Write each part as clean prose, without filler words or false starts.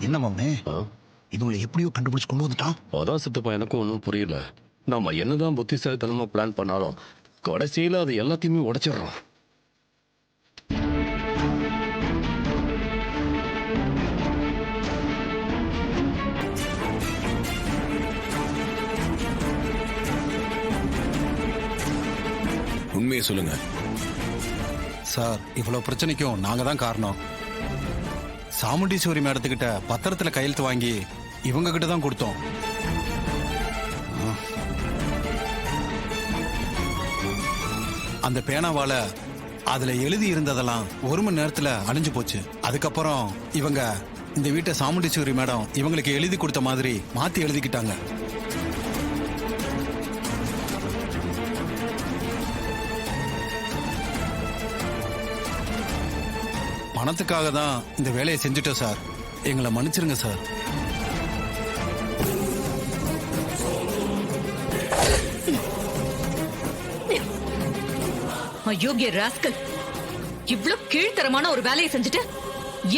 என்ன மாமே இவங்களை எப்படியோ கண்டுபிடிச்சு கொண்டு வந்துட்டான். அதான் சித்தப்பா எனக்கும் ஒன்றும் புரியல. நம்ம என்னதான் புத்திசாலித்தனமா பிளான் பண்ணாலும் கடைசியில அது எல்லாத்தையுமே உடைச்சிடுறோம். உண்மையை சொல்லுங்க சார். இவ்வளவு பிரச்சனைக்கும் நாங்க தான் காரணம். சாமுண்டீஸ்வரி மேடத்துக்கிட்ட பத்திரத்துல கையெழுத்து வாங்கி இவங்க கிட்ட தான் கொடுத்தோம். அந்த பேனாவால அதுல எழுதி இருந்ததெல்லாம் 1 மணி நேரத்துல அழிஞ்சு போச்சு. அதுக்கப்புறம் இவங்க இந்த வீட்டை சாமுண்டீஸ்வரி மேடம் இவங்களுக்கு எழுதி கொடுத்த மாதிரி மாத்தி எழுதிக்கிட்டாங்க. பணத்துக்காக தான் இந்த வேலையை செஞ்சுட்டோம் சார். எங்களை மன்னிச்சிருங்க சார். அயோக்கிய ராஸ்கல், இவ்ளோ கீழ்த்தரமான ஒரு வேலையை செஞ்சுட்டு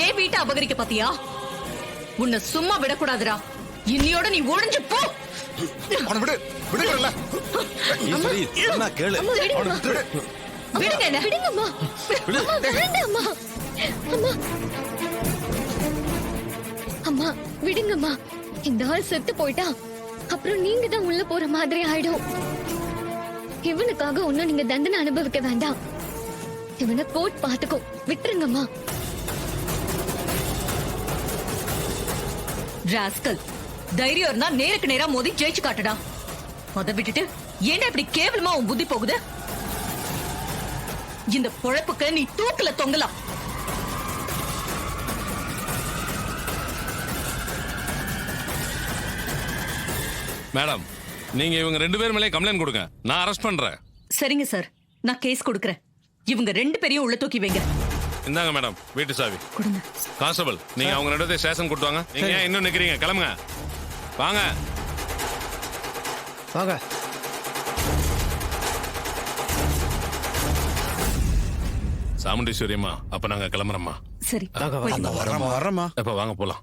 ஏன் வீட்டை அபகரிக்க பாத்தியா? உன்னை சும்மா விடக்கூடாதுடா. இன்னியோட நீ ஒழிஞ்சு போ. கேளு. விடுங்க என்ன. விடுங்கம்மா. வேண்டாம்மா. அம்மா அம்மா விடுங்கம்மா. இந்த ஆள் செத்து போயிட்டா அப்புறம் நீங்க தான் உள்ள போற மாதிரி ஆயிடும். இவனுக்காக ஒன்னும் நீங்க தண்டனை அனுபவிக்க வேண்டாம். இவனை கோர்ட் பாத்துக்கோ. விட்டுருங்கம்மா. ராஸ்கல், தைரியம் இருந்தா நேருக்கு நேரா மோதி ஜெயிச்சு காட்டுடா. அதை விட்டுட்டு ஏன்டா இப்படி கேவலமா உன் புத்தி போகுது? இந்த பொழப்புக்கு நீ தூக்குல தொங்கலாம். மேடம், நீங்க இவங்க 2 பேர் மேலே கம்ப்ளைண்ட் கொடுங்க. நான் அரெஸ்ட் பண்றேன். சரிங்க சார், நான் கேஸ் கொடுக்கறேன். இவங்க 2 பேரையும் உள்ள தூக்கி வைங்க. இந்தாங்க மேடம் வீட்டு சாவி. கொடுங்க. கான்ஸ்டபிள், நீங்க அவங்க 2 பேரும் ஸ்டேஷன் கூட்டு வாங்க. நீங்க ஏன் இன்னும் நிக்கிறீங்க? கிளம்புங்க. வாங்க வாங்க. சாமுண்டீஸ்வரி அம்மா, அப்ப நாங்க கிளம்புறோம்மா. சரி, வர்றோமா? அப்ப வாங்க போலாம்.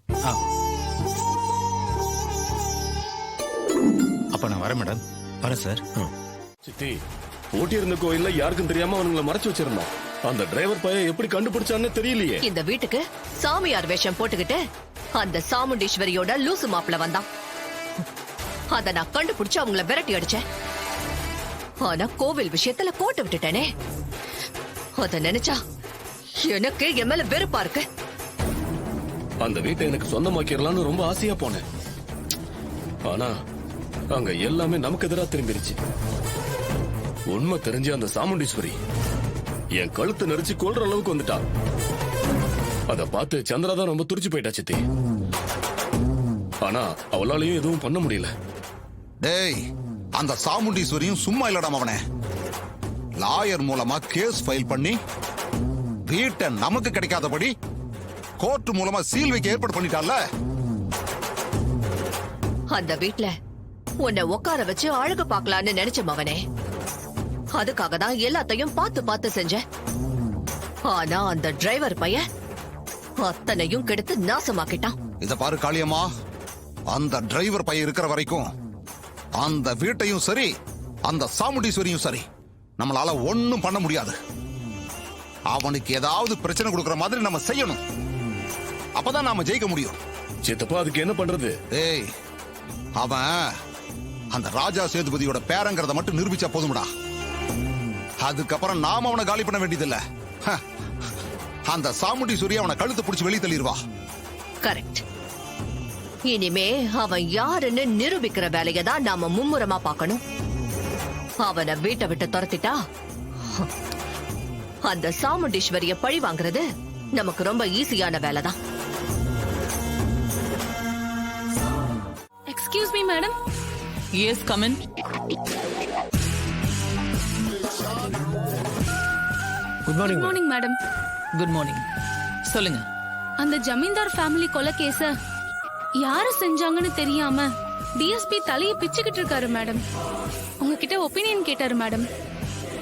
அப்ப நான் வரேன் மேடம். வரேன் சார். சித்தி, போட்டி இருந்த கோயில்ல யாருக்கும் தெரியாம அவனுங்களை மறைச்சு வச்சிருந்தான். அந்த டிரைவர் பையன் எப்படி கண்டுபிடிச்சான்னு தெரியலையே. இந்த வீட்டுக்கு சாமியார் வேஷம் போட்டுக்கிட்டு அந்த சாமுண்டீஸ்வரியோட லூசு மாப்பிள வந்தான். அத நான் கண்டுபிடிச்சு அவங்கள விரட்டி அடிச்சேன். ஆனா கோவில் விஷயத்துல கோட்டை விட்டுட்டேனே. அத நினைச்சா எனக்கு என் மேல வெறுப்பா இருக்கு. அந்த வீட்டை எனக்கு சொந்தமாக்கிடலாம்னு ரொம்ப ஆசையா போனேன். ஆனா அங்க எல்லாமே நமக்கு எதிராக திரும்பிருச்சு. உண்மை தெரிஞ்சு அந்த சாமுண்டீஸ்வரி என் கழுத்தை நெரிச்சு கொல்ற அளவுக்கு வந்துட்டா. அத பார்த்து சந்திரா தான் ரொம்ப துடிச்சு போயிட்டா சித்தி. ஆனா அவளாலையும் எதுவும் பண்ண முடியல. டேய், அந்த சாமுண்டீஸ்வரியும் சும்மா இல்லடாம். அவனே லாயர் மூலமா கேஸ் ஃபைல் பண்ணி வீட்டை நமக்கு கிடைக்காதபடி கோர்ட் மூலமா சீல் வைக்க ஏற்பாடு பண்ணிட்டால. அந்த வீட்ல உன்னை உட்கார வச்சு அழகு பார்க்கலான்னு நினைச்ச மவனே. அதுக்காக தான் எல்லாத்தையும் பார்த்து பார்த்து செஞ்சேன். ஆனா அந்த டிரைவர் பையன் அத்தனையும் கெடுத்து நாசமாக்கிட்டான். இத பாரு காளியம்மா, அந்த டிரைவர் பையன் இருக்கிற வரைக்கும் அந்த வீட்டையும் சரி அந்த சாமுண்டீஸ்வரியும் சரி நம்மளால ஒண்ணும் பண்ண முடியாது. அவனுக்கு ஏதாவது பிரச்சனை கொடுக்கற மாதிரி நம்ம செய்யணும். அப்பதான் நாம ஜெயிக்க முடியும். சித்தப்பா, அதுக்கு என்ன பண்றது? ஏய், அவன் அந்த ராஜா சேதுபதியோட பேரங்கிறத மட்டும் நிரூபிச்சா போதும்டா. அதுக்கப்புறம் நாம அவனை காலி பண்ண வேண்டியதில்ல. அந்த சாமுண்டீஸ்வரி அவனை கழுத்து பிடிச்சு வெளியே தள்ளிடுவா. கரெக்ட். இனிமே அவன் யாருன்னு நிரூபிக்கிற வேலையை தான் நாம மும்முரமா பார்க்கணும். அவனை வீட்டை விட்டு துரத்திட்டா அந்த சாமுண்டீஸ்வரிய பழி வாங்குறது நமக்கு ரொம்ப ஈஸியான வேலை தான். Excuse me madam. Yes, come in. Good morning. Morning madam. Good morning. சொல்லுங்க. அந்த ஜமீன்தார் ஃபேமிலி கொலை கேஸ யாரு செஞ்சாங்கன்னு தெரியாம டிஎஸ்பி தலையை பிச்சுக்கிட்டு இருக்காரு மேடம். உங்ககிட்ட ஒப்பீனியன் கேட்டாரு மேடம்.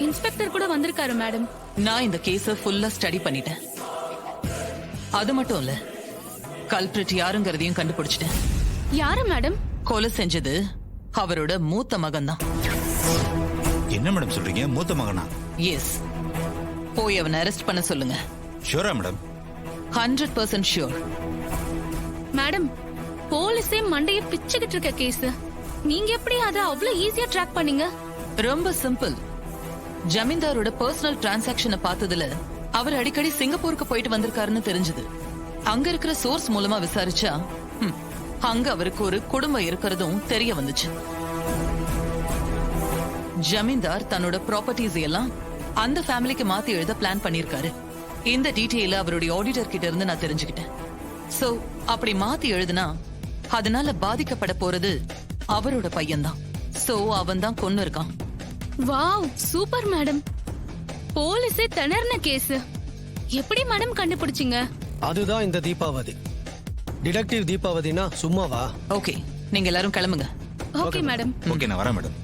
இன்ஸ்பெக்டர் கூட வந்திருக்காரு மேடம். நான் இந்த கேஸ ஃபுல்லா ஸ்டடி பண்ணிட்டேன். அது மட்டும் இல்ல, கல்பிரிட் யாருங்கிறதையும் கண்டுபிடிச்சிட்டேன். யாரு மேடம்? கொலை செஞ்சது அவரோட மூத்த மகன் தான். என்ன மேடம் சொல்றீங்க? மூத்த மகனா? எஸ். போய் அவனை அரெஸ்ட் பண்ண சொல்லுங்க. ஷூரா மேடம்? 100% ஷூர். மேடம், போலீஸே மண்டைய பிச்சுக்கிட்டு இருக்க கேஸ். நீங்க எப்படி அதை அவ்வளவு ஈஸியா ட்ராக் பண்ணீங்க? ரொம்ப சிம்பிள். ஜமீன்தாரோட பர்சனல் டிரான்சாக்சனை பார்த்ததுல அவர் அடிக்கடி சிங்கப்பூருக்கு போயிட்டு வந்திருக்காருன்னு தெரிஞ்சது. அங்க இருக்கிற சோர்ஸ் மூலமா விசாரிச்சா அங்க அவருக்கு ஒரு குடும்பம் இருக்கிறதும் தெரிய வந்துச்சு. ஜமீன்தார் தன்னோட ப்ராப்பர்ட்டிஸ் எல்லாம் அந்த ஃபேமிலிக்கு மாத்தி எழுத பிளான் பண்ணிருக்காரு. இந்த டீடைல அவருடைய ஆடிட்டர் கிட்ட இருந்து நான் தெரிஞ்சுக்கிட்டேன். சோ அப்படி மாத்தி எழுதுனா அதனால பாதிக்கப்பட போறது அவரோட பையன்தான். சோ அவன் தான் கொன்னு இருக்கான். Wow, super madam. போலீஸே திணறின கேஸ். எப்படி மேடம் கண்டுபிடிச்சீங்க? அதுதான் இந்த தீபாவதி. டிடெக்டிவ் தீபாவதினா சும்மாவா? ஓகே, நீங்க எல்லாரும் கிளம்புங்க. Okay madam. ஓகே, நான் வரேன் மேடம்.